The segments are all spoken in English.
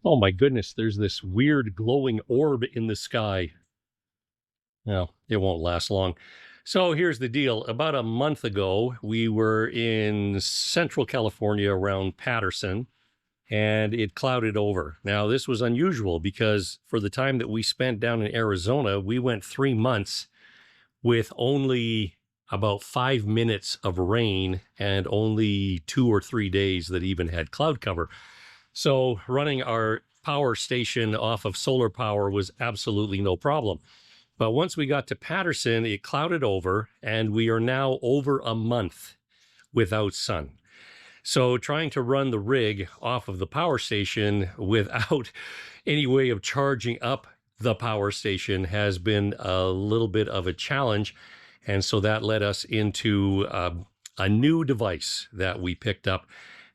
Oh my goodness, there's this weird glowing orb in the sky. No, it won't last long. So here's the deal. About a month ago, we were in Central California around Patterson, and it clouded over. Now, this was unusual because for the time that we spent down in Arizona, we went 3 months with only about 5 minutes of rain and only 2 or 3 days that even had cloud cover. So running our power station off of solar power was absolutely no problem. But once we got to Patterson, it clouded over, and we are now over a month without sun. So trying to run the rig off of the power station without any way of charging up the power station has been a little bit of a challenge. And so that led us into a new device that we picked up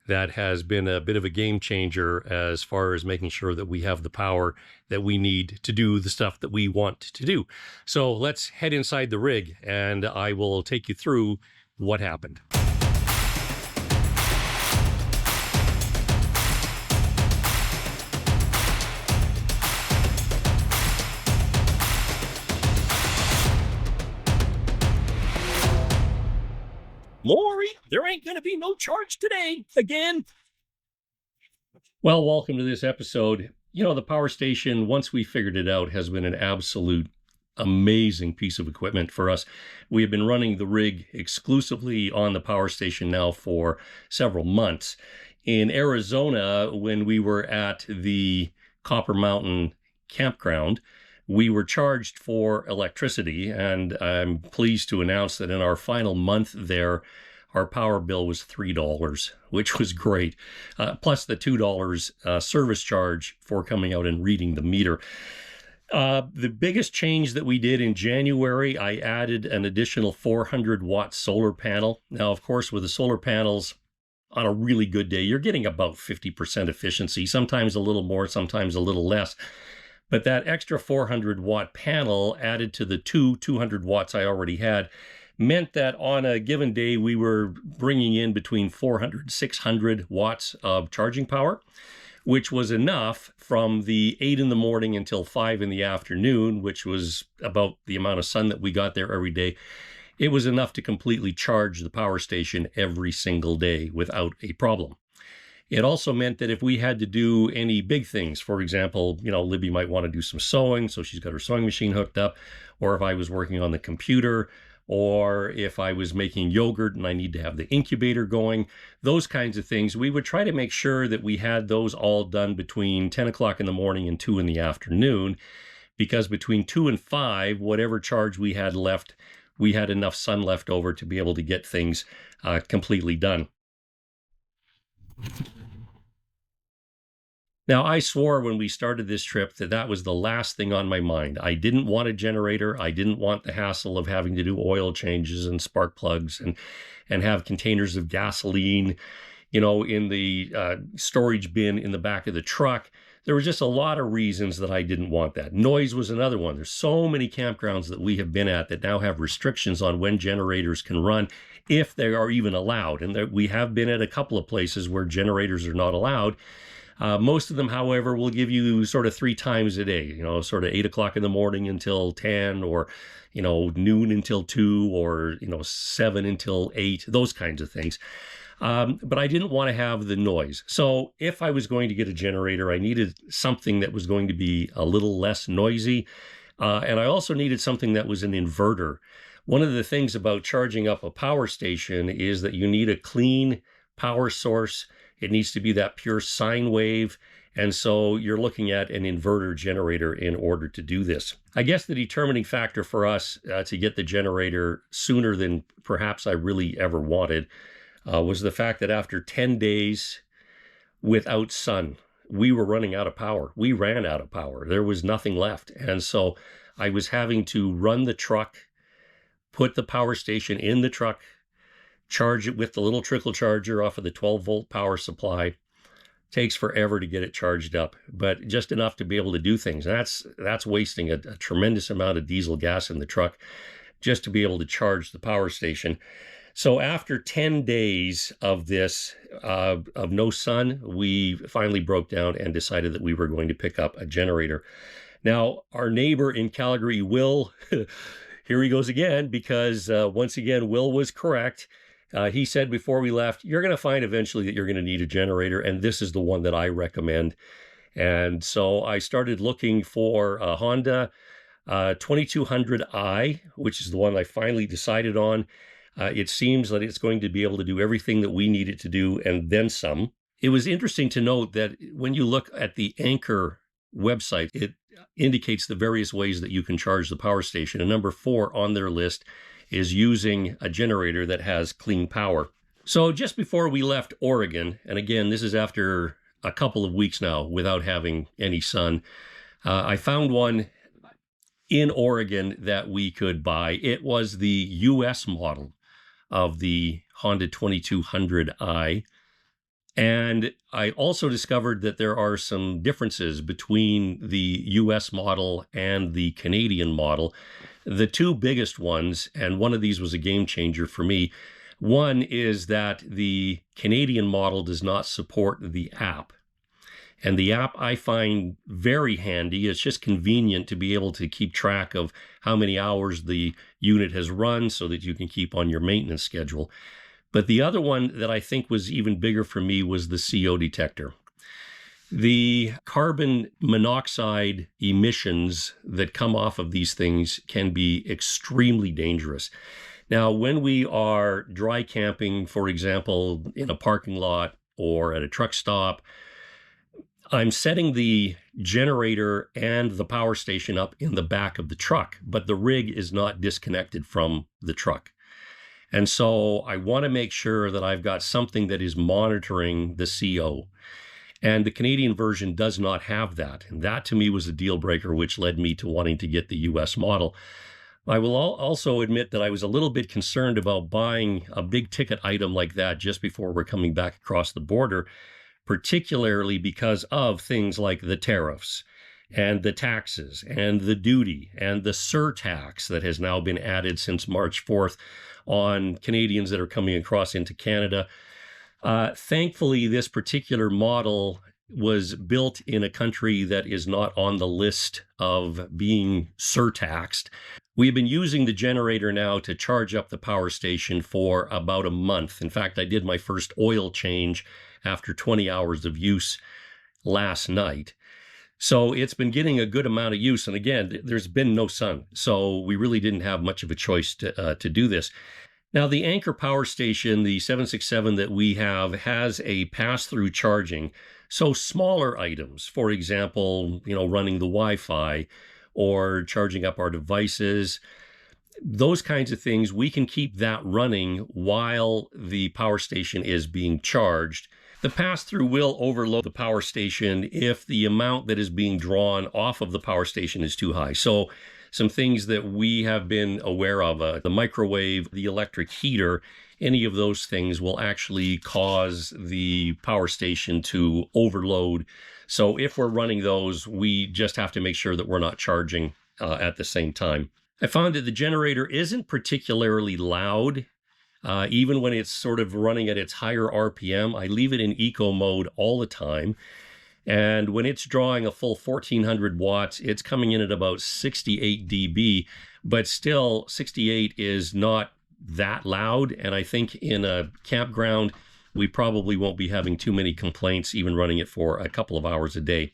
that has been a bit of a game changer as far as making sure that we have the power that we need to do the stuff that we want to do. So let's head inside the rig and I will take you through what happened. Morrie, there ain't going to be no charge today again. Well, welcome to this episode. You know, the power station, once we figured it out, has been an absolute amazing piece of equipment for us. We have been running the rig exclusively on the power station now for several months. In Arizona, when we were at the Copper Mountain campground, we were charged for electricity, and I'm pleased to announce that in our final month there, our power bill was $3, which was great, plus the $2 service charge for coming out and reading the meter. The biggest change that we did in January, I added an additional 400-watt solar panel. Now, of course, with the solar panels, on a really good day, you're getting about 50% efficiency, sometimes a little more, sometimes a little less. But that extra 400-watt panel added to the 200 watts I already had meant that on a given day, we were bringing in between 400 and 600 watts of charging power, which was enough from the 8 in the morning until 5 in the afternoon, which was about the amount of sun that we got there every day. It was enough to completely charge the power station every single day without a problem. It also meant that if we had to do any big things, for example, you know, Libby might want to do some sewing, so she's got her sewing machine hooked up, or if I was working on the computer, or if I was making yogurt and I need to have the incubator going, those kinds of things, we would try to make sure that we had those all done between 10 o'clock in the morning and 2 in the afternoon, because between 2 and 5, whatever charge we had left, we had enough sun left over to be able to get things completely done. Now, I swore when we started this trip that that was the last thing on my mind. I didn't want a generator. I didn't want the hassle of having to do oil changes and spark plugs and have containers of gasoline, you know, in the storage bin in the back of the truck. There was just a lot of reasons that I didn't want that. Noise was another one. There's so many campgrounds that we have been at that now have restrictions on when generators can run, if they are even allowed. And we have been at a couple of places where generators are not allowed. Most of them, however, will give you sort of 3 times a day, you know, sort of 8 o'clock in the morning until 10, or, you know, noon until 2, or, you know, 7 until 8, those kinds of things. But I didn't want to have the noise. So if I was going to get a generator, I needed something that was going to be a little less noisy. And I also needed something that was an inverter. One of the things about charging up a power station is that you need a clean power source. It needs to be that pure sine wave. And so you're looking at an inverter generator in order to do this. I guess the determining factor for us to get the generator sooner than perhaps I really ever wanted was the fact that after 10 days without sun, we were running out of power. We ran out of power. There was nothing left. And so I was having to run the truck, put the power station in the truck, charge it with the little trickle charger off of the 12-volt power supply. Takes forever to get it charged up, but just enough to be able to do things. That's wasting a tremendous amount of diesel gas in the truck just to be able to charge the power station. So after 10 days of this, of no sun, we finally broke down and decided that we were going to pick up a generator. Now, our neighbor in Calgary, Will, here he goes again, because once again, Will was correct. He said before we left, you're going to find eventually that you're going to need a generator, and this is the one that I recommend. And so I started looking for a Honda 2200i, which is the one I finally decided on. It seems that it's going to be able to do everything that we need it to do and then some. It was interesting to note that when you look at the Anchor website, it indicates the various ways that you can charge the power station. And number 4 on their list is using a generator that has clean power. So just before we left Oregon, and again, this is after a couple of weeks now without having any sun, I found one in Oregon that we could buy. It was the US model of the Honda 2200i. And I also discovered that there are some differences between the US model and the Canadian model. The two biggest ones, and one of these was a game changer for me. One is that the Canadian model does not support the app. And the app I find very handy. It's just convenient to be able to keep track of how many hours the unit has run so that you can keep on your maintenance schedule. But the other one that I think was even bigger for me was the CO detector. The carbon monoxide emissions that come off of these things can be extremely dangerous. Now, when we are dry camping, for example, in a parking lot or at a truck stop, I'm setting the generator and the power station up in the back of the truck, but the rig is not disconnected from the truck. And so I want to make sure that I've got something that is monitoring the CO. And the Canadian version does not have that. And that to me was a deal breaker, which led me to wanting to get the US model. I will also admit that I was a little bit concerned about buying a big ticket item like that just before we're coming back across the border, particularly because of things like the tariffs and the taxes and the duty and the surtax that has now been added since March 4th on Canadians that are coming across into Canada. Thankfully, this particular model was built in a country that is not on the list of being surtaxed. We've been using the generator now to charge up the power station for about a month. In fact, I did my first oil change after 20 hours of use last night. So it's been getting a good amount of use. And again, there's been no sun. So we really didn't have much of a choice to do this. Now, the Anchor power station, the 767 that we have, has a pass-through charging. So smaller items, for example, running the Wi-Fi or charging up our devices, those kinds of things, we can keep that running while the power station is being charged. The pass-through will overload the power station if the amount that is being drawn off of the power station is too high. So some things that we have been aware of, the microwave, the electric heater, any of those things will actually cause the power station to overload. So if we're running those, we just have to make sure that we're not charging at the same time. I found that the generator isn't particularly loud. Even when it's sort of running at its higher RPM, I leave it in eco mode all the time. And when it's drawing a full 1400 watts, it's coming in at about 68 dB, but still 68 is not that loud. And I think in a campground, we probably won't be having too many complaints, even running it for a couple of hours a day.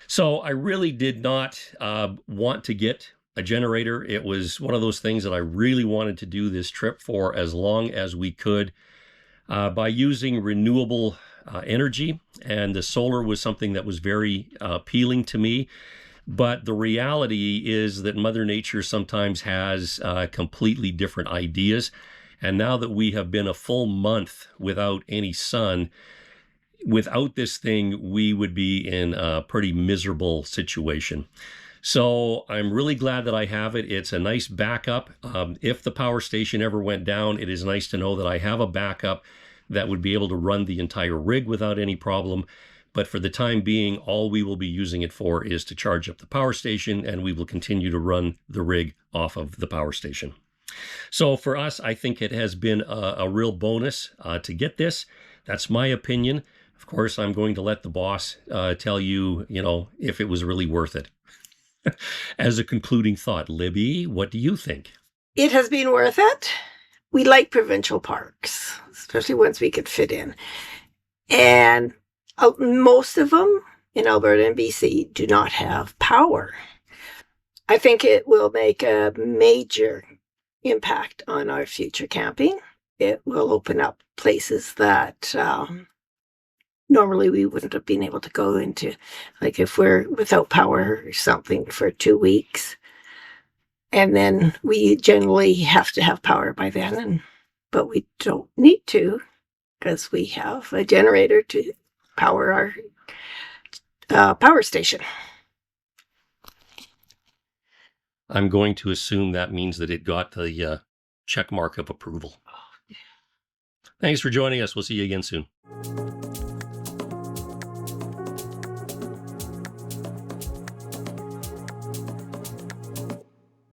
So I really did not want to get a generator. It was one of those things that I really wanted to do this trip for as long as we could by using renewable energy. And the solar was something that was very appealing to me. But the reality is that Mother Nature sometimes has completely different ideas. And now that we have been a full month without any sun, without this thing, we would be in a pretty miserable situation. So I'm really glad that I have it. It's a nice backup. If the power station ever went down, it is nice to know that I have a backup that would be able to run the entire rig without any problem. But for the time being, all we will be using it for is to charge up the power station, and we will continue to run the rig off of the power station. So for us, I think it has been a real bonus to get this. That's my opinion. Of course, I'm going to let the boss tell you, if it was really worth it. As a concluding thought, Libby, what do you think? It has been worth it. We like provincial parks, especially ones we could fit in. And most of them in Alberta and BC do not have power. I think it will make a major impact on our future camping. It will open up places that normally we wouldn't have been able to go into, like if we're without power or something for 2 weeks. And then we generally have to have power by then, but we don't need to because we have a generator to power our power station. I'm going to assume that means that it got the check mark of approval. Thanks for joining us. We'll see you again soon.